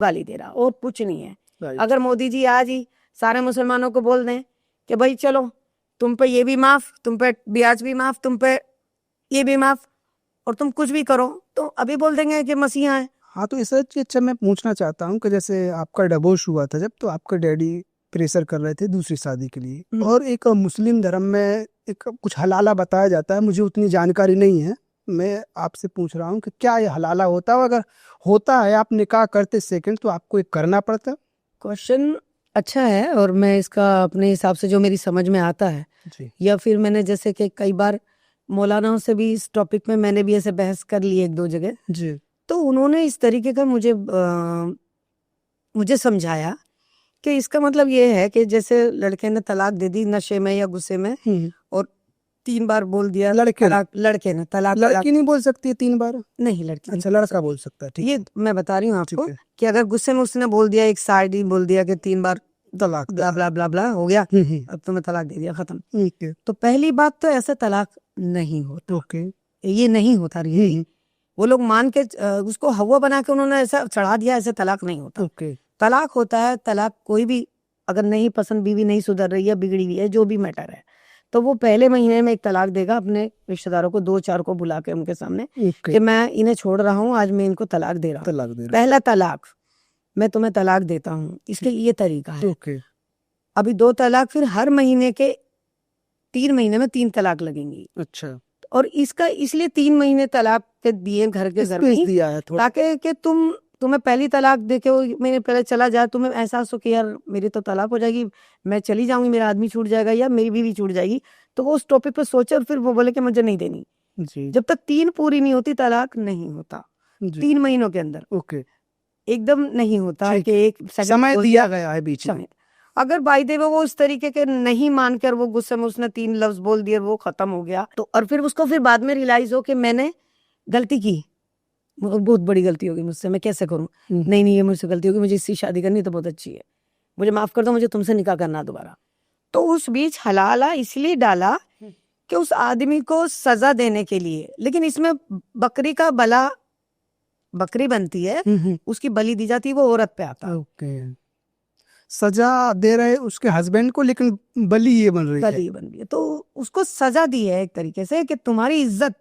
गाली दे रहा और कुछ नहीं है। राइट। अगर मोदी जी आज ही सारे मुसलमानों को बोल दें कि भाई चलो तुम पे ये भी माफ, तुम पे ब्याज भी माफ, तुम पे ये भी माफ, और तुम कुछ भी करो, तो अभी बोल देंगे कि मसीहा है। हाँ, तो इस अच्छा मैं पूछना चाहता हूँ कि जैसे आपका डिवोर्स हुआ था जब, तो आपका डैडी प्रेशर कर रहे थे दूसरी शादी के लिए, और एक मुस्लिम धर्म में एक कुछ हलाला बताया जाता है, मुझे उतनी जानकारी नहीं है, मैं आपसे पूछ रहा हूँ कि क्या ये हलाला होता है? अगर होता है, आप निकाह करते सेकंड, तो आपको एक करना पड़ता? क्वेश्चन अच्छा है, और मैं इसका अपने हिसाब से जो मेरी समझ में आता है जी या फिर मैंने जैसे कि कई बार मौलानाओं से भी इस टॉपिक में मैंने भी ऐसे बहस कर ली एक दो जगह, जी तो उन्होंने इस तरीके का मुझे समझाया कि इसका मतलब ये है कि जैसे लड़के ने तलाक दे दी नशे में या गुस्से में, और 3 बार बोल दिया लड़के लड़के ने तलाक, लड़की नहीं बोल सकती है 3 बार? नहीं लड़की। अच्छा, लड़का बोल सकता है, ठीक ये है। मैं बता रही हूँ आपको ठीक है। कि अगर गुस्से में उसने बोल दिया, एक साइड बोल दिया कि 3 बार तलाक ब्ला ब्ला ब्ला ब्ला हो गया, अब तुम्हें तलाक दे दिया, खत्म। ठीक है। तो पहली बात तो ऐसा तलाक नहीं होता, ओके। ये नहीं होता रियली। वो लोग मान के उसको हवा बना के उन्होंने ऐसा चढ़ा दिया, ऐसे तलाक नहीं होता। ओके। तलाक होता है, तलाक कोई भी अगर नहीं पसंद, बीवी नहीं सुधर रही है, बिगड़ी हुई है, जो भी मैटर है, तो वो पहले महीने में एक तलाक देगा अपने रिश्तेदारों को 2-4 को बुला के उनके सामने कि मैं इन्हें छोड़ रहा हूँ, आज मैं इनको तलाक दे रहा हूँ। पहला तलाक, मैं तुम्हें तलाक देता हूँ, इसके ये तरीका है। ओके। अभी 2 तलाक, फिर हर महीने के 3 महीने में 3 तलाक लगेंगी। अच्छा। और इसका इसलिए 3 महीने तलाक के दिए घर के घर में दिया है थोड़ा, ताकि कि तुम्हें पहली तलाक देके वो महीने पहले चला जाए, तुम्हें एहसास हो कि यार मेरी तो तलाक हो जाएगी, मैं चली जाऊंगी, मेरा आदमी छूट जाएगा या मेरी बीवी छूट जाएगी, तो वो उस टॉपिक पे सोचे और फिर वो बोले कि मुझे नहीं देनी। जी। जब तक 3 पूरी नहीं होती तलाक नहीं होता। 3 महीनों के अंदर ओके, एकदम नहीं होता कि एक समय दिया गया है बीच में। अगर बाई दे वो उस तरीके के नहीं मानकर वो गुस्से में उसने 3 लफ्ज बोल दिए, वो खत्म हो गया, तो और फिर उसको फिर बाद में रियलाइज हो कि मैंने गलती की, बहुत बड़ी गलती होगी मुझसे, मैं कैसे करूं, नहीं ये मुझसे गलती होगी, मुझे इससे शादी करनी तो बहुत अच्छी है, मुझे माफ कर दो, मुझे तुमसे निकाह करना दोबारा। तो उस बीच हलाला इसलिए डाला कि उस आदमी को सजा देने के लिए, लेकिन इसमें बकरी का बला, बकरी बनती है, उसकी बलि दी जाती है, वो औरत पे आता है। ओके, सजा दे रहे उसके हस्बैंड को, लेकिन बलि ये बन रही है। बलि बन रही है, तो उसको सजा दी है एक तरीके से कि तुम्हारी इज्जत,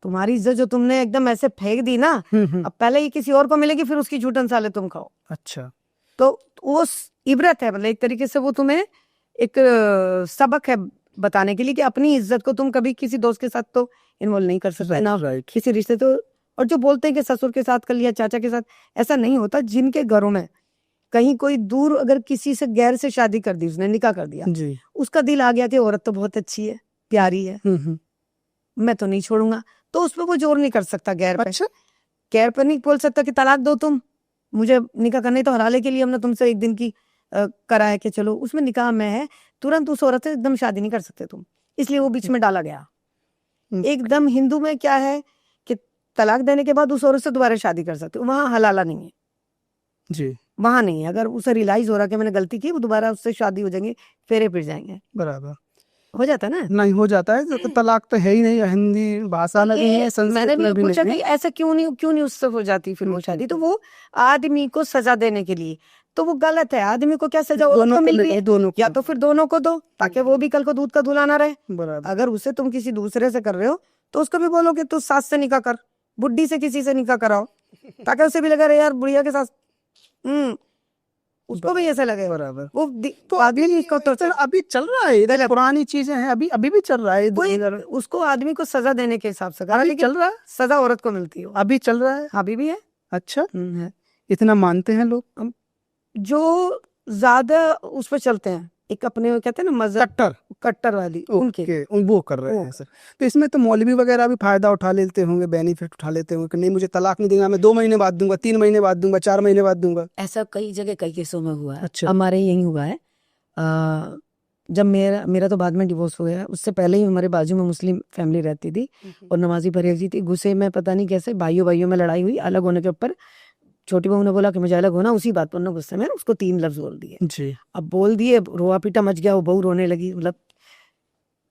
तुम्हारी इज्जत जो तुमने एकदम ऐसे फेंक दी ना, अब पहले ही किसी और को मिलेगी, फिर उसकी झूठन साले तुम खाओ। अच्छा, तो वो इबरत है, मतलब एक तरीके से वो तुम्हें एक सबक है बताने के लिए कि अपनी इज्जत को तुम कभी किसी दोस्त के साथ तो इन्वॉल्व नहीं कर सकते ना, किसी रिश्ते तो। और जो बोलते हैं कि ससुर के साथ कर लिया, चाचा के साथ, ऐसा नहीं होता। जिनके घरों में कहीं कोई दूर अगर किसी से गैर से शादी कर दी, उसने निकाह कर दिया जी, उसका दिल आ गया कि औरत तो बहुत अच्छी है, प्यारी है, मैं तो नहीं छोड़ूंगा, तो उसमें कोई जोर नहीं कर सकता गैर पे। अच्छा? गैर पर नहीं बोल सकता कि तलाक दो तुम, मुझे निकाह करने, तो हलाले के लिए हमने तुमसे एक दिन की करा है कि चलो, उसमें निकाह में है, तुरंत उस औरत से एकदम शादी नहीं कर सकते तुम, इसलिए वो बीच में डाला गया। एकदम हिंदू में क्या है कि तलाक देने के बाद उस औरत से दोबारा शादी कर सकते हो, वहां हलाला नहीं है जी, वहां नहीं है। अगर उसे रियलाइज हो रहा कि मैंने गलती की, वो दोबारा उससे शादी हो जाएंगे, फेरे फिर जाएंगे, बराबर हो जाता है ना। नहीं हो जाता है, तो तलाक तो है ही नहीं, हिंदी भाषा में नहीं है, संस्कृत में भी पूछा नहीं कि है। ऐसा क्यों नहीं उससे हो जाती फिर वो शादी, तो वो आदमी को सजा देने के लिए, तो वो गलत है। आदमी को क्या सजा, दोनों को मिल रही है, दोनों या तो फिर दोनों को दो, ताकि वो भी कल को दूध का धुला ना रहे। अगर उसे तुम किसी दूसरे से कर रहे हो, तो उसको भी बोलो कि तू सास से निकाह कर, बुढ़ी से किसी से निकाह कराओ, ताकि उसे भी लगा रहे यार बुढ़िया के साथ, उसको भी ऐसा लगे बराबर। वो तो अभी तो अभी चल रहा है इधर, पुरानी चीजें हैं, अभी भी चल रहा है। उसको आदमी को सजा देने के हिसाब से करा, लेकिन चल रहा है, सजा औरत को मिलती है, अभी चल रहा है, अभी भी है। अच्छा है, इतना मानते हैं लोग जो ज्यादा उस पर चलते हैं, एक अपने कहते हैं ना मजहब कट्टर वाली, उनके वो कर रहे हैं सर। तो इसमें तो मौलवी वगैरह भी फायदा उठा लेते होंगे, बेनिफिट उठा लेते होंगे कि नहीं मुझे तलाक नहीं देगा, मैं 2 महीने बाद दूंगा, 3 महीने बाद दूंगा, 4 महीने बाद दूंगा। ऐसा कई जगह कई केसों में हुआ है। अच्छा। हमारे यही हुआ है। जब मेरा तो बाद में डिवोर्स हो गया, उससे पहले ही हमारे बाजू में मुस्लिम फैमिली रहती थी और नमाजी परहेजी थी। गुस्से में पता नहीं कैसे भाइयों में लड़ाई हुई, अलग होने के ऊपर छोटी बहू ने बोला कि मुझे अलग होना, उसी बात पर गुस्से में उसको 3 लफ्ज बोल दिए जी। अब बोल दिए, रोआ पीटा मच गया, वो बहू रोने लगी, मतलब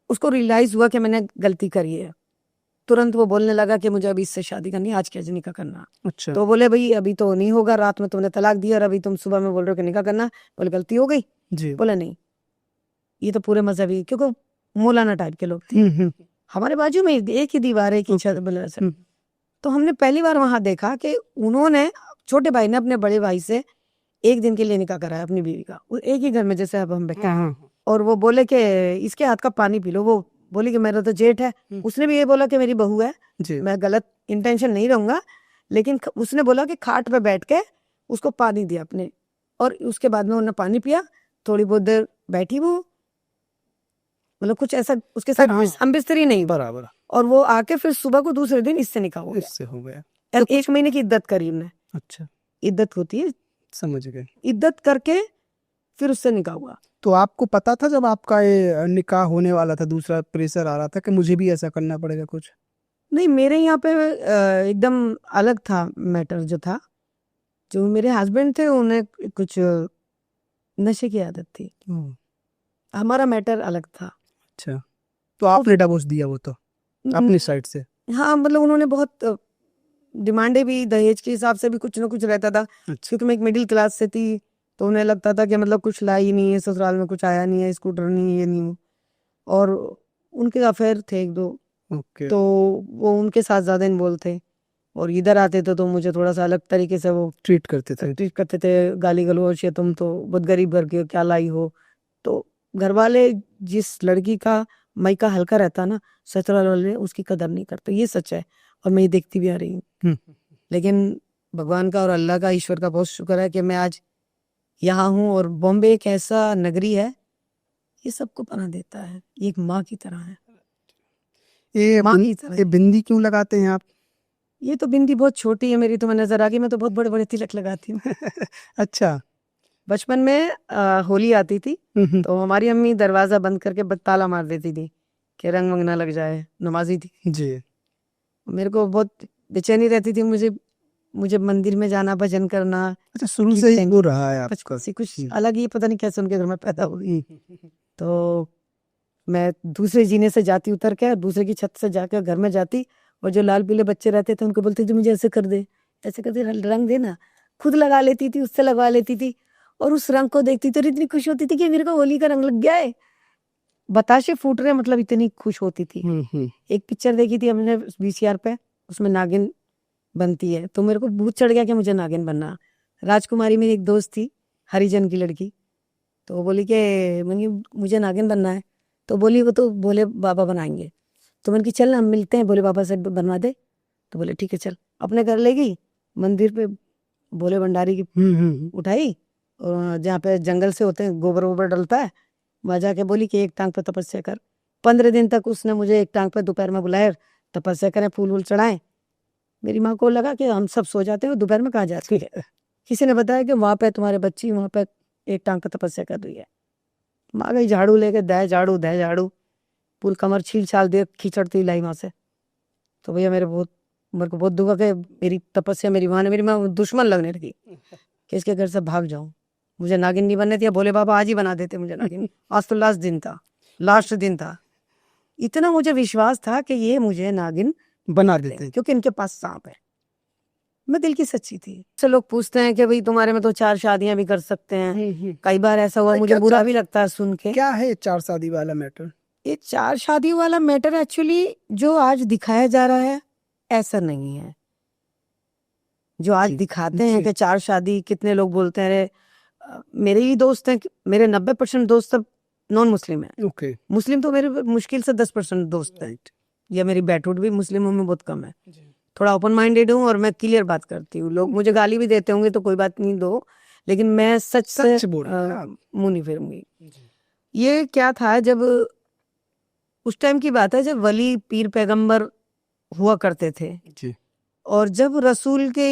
उसको रियलाइज हुआ कि मैंने गलती करी है, तुरंत वो बोलने लगा कि मुझे अभी इससे शादी करनी है, आज कैसे निकाह करना। अच्छा। तो बोले भाई अभी तो नहीं होगा, रात में तुमने तलाक दिया और अभी तुम सुबह में बोल रहे हो कि निकाह करना। बोले गलती हो गई। जी। बोला नहीं, ये तो पूरे मजहबी, क्योंकि मौलाना टाइप के लोग थे। हमारे बाजू में एक ही दीवार है, एक ही छत, बोले ऐसे। तो हमने पहली बार वहां देखा कि उन्होंने, छोटे भाई ने अपने बड़े भाई से एक दिन के लिए निकाह कराया अपनी बीवी का, वो एक ही घर में जैसे अब हम बैठे हैं। और वो बोले कि इसके हाथ का पानी पी लो। वो बोली कि मेरा तो जेठ है। उसने भी ये बोला कि मेरी बहू है, जी। मैं गलत इंटेंशन नहीं रहूंगा, लेकिन उसने बोला कि खाट पे बैठ के उसको पानी दिया अपने, और उसके बाद में उन्होंने पानी पिया। थोड़ी बहुत देर बैठी वो, मतलब कुछ ऐसा उसके साथ हम बिस्तरी नहीं बराबर। और वो आके फिर सुबह को दूसरे दिन इससे निकाह हो गया। इससे हो गया। तो 1 महीने की इद्दत करी हमने। अच्छा, इद्दत होती है, समझ गए। इद्दत करके फिर उससे निकाह हुआ। तो आपको पता था जब आपका ये निकाह होने वाला था, दूसरा प्रेशर आ रहा था कि मुझे भी ऐसा करना पड़ेगा कुछ? नहीं, मेरे यहाँ पे एकदम अलग था मैटर जो था। जो मेरे हस्बैंड थे उन्हें कुछ नशे की आदत थी, हमारा मैटर अलग था। अच्छा, तो आपने डिवोर्स दिया वो तो अपनी साइड से? हाँ, मतलब उन्होंने बहुत डिमांडें भी, दहेज के हिसाब से भी कुछ ना कुछ रहता था। अच्छा। क्योंकि मैं एक मिडिल क्लास से थी, तो उन्हें लगता था कि मतलब कुछ ला ही नहीं है, ससुराल में कुछ आया नहीं है, स्कूटर नहीं है, ये नहीं है। और उनके अफेयर थे 1-2, ओके। तो वो उनके साथ ज्यादा इन्वॉल्व थे। और इधर आते थे तो मुझे थोड़ा सा अलग तरीके से वो ट्रीट करते थे? ट्रीट करते थे, गाली गलौज, या तुम तो बहुत गरीब घर के हो, क्या लाई हो। तो घर वाले जिस लड़की का मायका हल्का रहता ना, ससुराल वाले उसकी कदर नहीं करते, ये सच है। और मैं ये देखती भी आ रही हूँ। लेकिन भगवान का और अल्लाह का, ईश्वर का बहुत शुक्र है कि मैं आज यहाँ हूँ। और बॉम्बे एक ऐसा नगरी है, ये सबको पनाह देता है, ये एक माँ की तरह है, ये माँ की तरह। ये बिंदी क्यों लगाते हैं आप? ये तो बिंदी बहुत छोटी है मेरी, तो मैं नजर आ गई, मैं तो बहुत बड़े बड़े तिलक लगाती हूँ। अच्छा। बचपन में होली आती थी तो हमारी अम्मी दरवाजा बंद करके ताला मार देती थी कि रंग वंग ना लग जाए, नमाजी थी जी। मेरे को बहुत बेचैनी रहती थी, मुझे मंदिर में जाना, भजन करना। अच्छा, शुरू से ही वो रहा है आपका? बचपन से कुछ अलग ही, पता नहीं कैसे उनके घर में पैदा हुई। तो मैं दूसरे जीने से जाती, उतर के दूसरे की छत से जाकर घर में जाती, और जो लाल पीले बच्चे रहते थे उनको बोलती थी मुझे ऐसे कर दे, ऐसे कर दे, रंग देना। खुद लगा लेती थी, उससे लगवा लेती थी, और उस रंग को देखती तो इतनी खुश होती थी कि मेरे को होली का रंग लग गया है, बताशे फूट रहे, मतलब इतनी खुश होती थी। एक पिक्चर देखी थी हमने VCR पे, उसमें नागिन बनती है, तो मेरे को भूत चढ़ गया कि मुझे नागिन बनना। राजकुमारी मेरी एक दोस्त थी, हरिजन की लड़की, तो वो बोली कि मुझे नागिन बनना है। तो बोली वो तो भोले बाबा बनाएंगे, तो मैंने कि चल हम मिलते हैं, भोले बाबा से बनवा दे। तो बोले ठीक है चल। अपने घर ले गई, मंदिर पे भोले भंडारी की उठाई, और जहाँ पे जंगल से होते हैं गोबर वोबर डलता है, वहाँ जाके बोली कि एक टांग पे तपस्या कर। 15 दिन तक उसने मुझे एक टांग पे दोपहर में बुलाया, तपस्या करें, फूल वूल चढ़ाए। मेरी माँ को लगा कि हम सब सो जाते हैं, दोपहर में कहाँ जाती है। किसी ने बताया कि वहाँ पे तुम्हारे बच्ची वहाँ पे एक टांग पे तपस्या कर रही है। माँ गई झाड़ू लेके, दे झाड़ू, पूरी कमर छील छाल दे, खींचड़ती लाई वहाँ से। तो भैया मेरे को बहुत दुख है, मेरी तपस्या मेरी माँ दुश्मन लगने लगी कि इसके घर से भाग जाऊं। मुझे नागिन नहीं बनने दिया, भोले बाबा आज ही बना देते मुझे नागिन। आज तो लास्ट दिन था। इतना मुझे विश्वास था कि ये मुझे नागिन बना देते, क्योंकि इनके पास सांप है। मैं दिल की सच्ची थी। से लोग पूछते हैं कि भाई तुम्हारे में तो 4 शादियां भी कर सकते हैं। कई बार ऐसा हुआ, मुझे बुरा भी लगता है सुन के। क्या है 4 शादी वाला मैटर? ये 4 शादी वाला मैटर एक्चुअली जो आज दिखाया जा रहा है ऐसा नहीं है। जो आज दिखाते हैं कि 4 शादी, कितने लोग बोलते हैं, मेरे ही दोस्त हैं, मेरे 90% दोस्त सब नॉन मुस्लिम है। ओके। मुस्लिम तो मेरे मुश्किल से 10% दोस्त है, या मेरी बैठउड भी मुस्लिमों में बहुत कम है। थोड़ा ओपन माइंडेड हूँ और मैं क्लियर बात करती हूँ। लोग मुझे गाली भी देते होंगे तो कोई बात नहीं दो, लेकिन मैं सच से मुंह नहीं फेरूंगी। ये क्या था, जब उस टाइम की बात है जब वली पीर पैगंबर हुआ करते थे जी। और जब रसूल के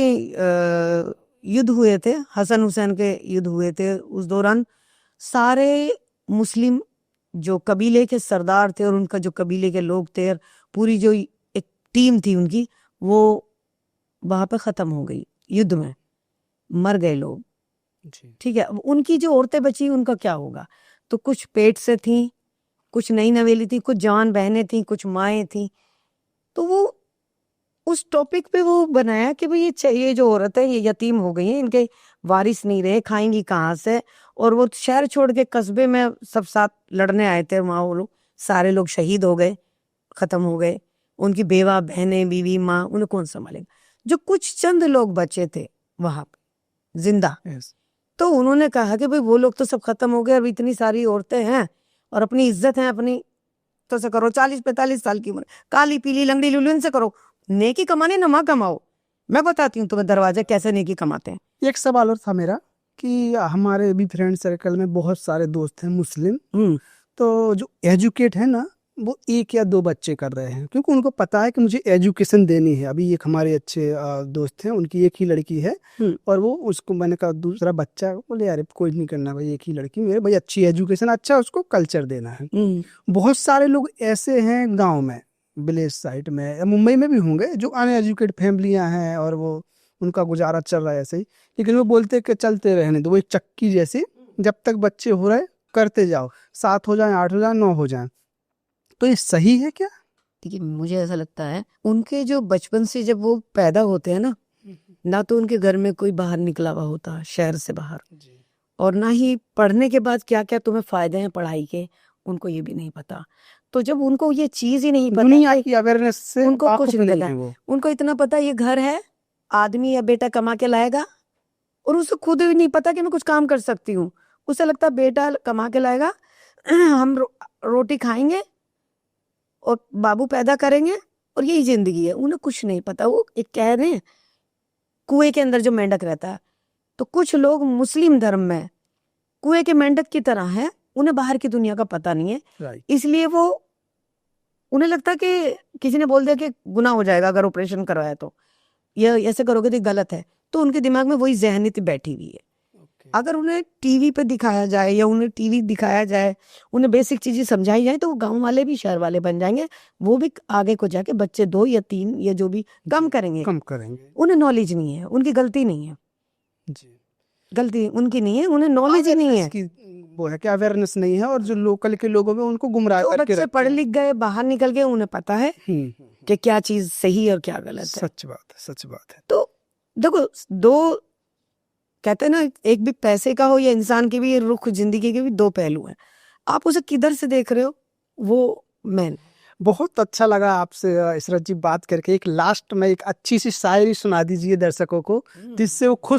युद्ध हुए थे, हसन हुसैन के युद्ध हुए थे, उस दौरान सारे मुस्लिम जो कबीले के सरदार थे और उनका जो कबीले के लोग थे, पूरी जो एक टीम थी उनकी, वो वहां पे खत्म हो गई, युद्ध में मर गए लोग। ठीक है, उनकी जो औरतें बची उनका क्या होगा? तो कुछ पेट से थी, कुछ नई नवेली थी, कुछ जवान बहनें थी, कुछ माएँ थी। तो वो उस टॉपिक पे वो बनाया कि भाई ये जो औरत है ये यतीम हो गई है, इनके वारिस नहीं रहे, खाएंगी कहाँ से। और वो शहर छोड़ के कस्बे में सब साथ लड़ने आए थे, वहाँ वो लोग सारे लोग शहीद हो गए, खत्म हो गए, उनकी बेवा बहनें बीवी माँ उन्हें कौन संभालेगा। जो कुछ चंद लोग बचे थे वहां पे जिंदा, Yes. तो उन्होंने कहा कि भाई वो लोग तो सब खत्म हो गए, अब इतनी सारी औरतें हैं और अपनी इज्जत है अपनी, तो से करो 40-45 साल की उम्र, काली पीली लंगड़ी लुली, इनसे करो, नेकी कमाने ना माँ कमाओ। मैं बताती हूँ तुम्हें दरवाजे कैसे नेकी कमाते हैं। एक सवाल और था मेरा कि हमारे भी फ्रेंड सर्कल में बहुत सारे दोस्त हैं मुस्लिम, तो जो एजुकेट है ना वो 1 या 2 बच्चे कर रहे हैं, क्योंकि उनको पता है कि मुझे एजुकेशन देनी है। अभी एक हमारे अच्छे दोस्त हैं, उनकी एक ही लड़की है और वो उसको, मैंने कहा दूसरा बच्चा, बोले यार कोई नहीं करना भाई, एक ही लड़की, मेरे भाई अच्छी एजुकेशन, अच्छा उसको कल्चर देना है। बहुत सारे लोग ऐसे हैं गाँव में, विलेज साइड में या मुंबई में भी होंगे, जो अनएजुकेटेड फैमिलियां हैं और वो उनका गुजारा चल रहा है ऐसे ही, लेकिन वो बोलते हैं कि चलते रहने दो, वो एक चक्की जैसी, जब तक बच्चे हो रहे करते जाओ, 7 हो जाए 8 हो जाए 9 हो जाए। तो ये सही है क्या? देखिए मुझे ऐसा लगता है उनके जो बचपन से जब वो पैदा होते हैं ना तो उनके घर में कोई बाहर निकला हुआ होता शहर से बाहर, और ना ही पढ़ने के बाद क्या क्या तुम्हें फायदे हैं पढ़ाई के, उनको ये भी नहीं पता। तो जब उनको ये चीज ही नहीं पता, दुनिया की अवेयरनेस से उनको कुछ वाकिफ नहीं नहीं पता है वो। उनको इतना पता ये घर है, आदमी या बेटा कमा के लाएगा, और उसे खुद भी नहीं पता कि मैं कुछ काम कर सकती हूँ। उसे लगता बेटा कमा के लाएगा, हम रोटी खाएंगे और बाबू पैदा करेंगे और यही जिंदगी है। उन्हें कुछ नहीं पता। वो एक कह रहे हैं कुएं के अंदर जो मेंढक रहता है, तो कुछ लोग मुस्लिम धर्म में कुएं के मेंढक की तरह है, उन्हें बाहर की दुनिया का पता नहीं है। राइट। इसलिए वो उन्हें लगता है कि किसी ने बोल दिया कि गुनाह हो जाएगा अगर ऑपरेशन करवाया, तो ये ऐसे करोगे तो गलत है, तो उनके दिमाग में वही ज़हनीत बैठी हुई है। अगर उन्हें टीवी पे दिखाया जाए या उन्हें टीवी दिखाया जाए, उन्हें बेसिक चीजें समझाई जाए, तो वो गांव वाले भी शहर वाले बन जाएंगे। वो भी आगे को जाके बच्चे 2 या 3 या जो भी कम करेंगे। कम करेंगे। उन्हें नॉलेज नहीं है, उनकी गलती नहीं है, जी। गलती उनकी नहीं है, उन्हें नॉलेज ही नहीं है। इसकी वो है कि अवेयरनेस नहीं है, और जो लोकल के लोगों में उनको गुमराह जो करके बच्चे रखते पढ़ हैं। लिख गए बाहर निकल गए, उन्हें पता है कि क्या चीज सही है और क्या गलत है। सच बात है, सच बात है। तो देखो, दो कहते हैं ना, एक भी पैसे का हो या इंसान की भी, रुख जिंदगी के भी 2 पहलू हैं। आप उसे किधर से देख रहे हो, वो मैन। बहुत अच्छा लगा आपसे इशरत जी बात करके। एक लास्ट में एक अच्छी सी शायरी सुना दीजिए दर्शकों को, जिससे वो खुश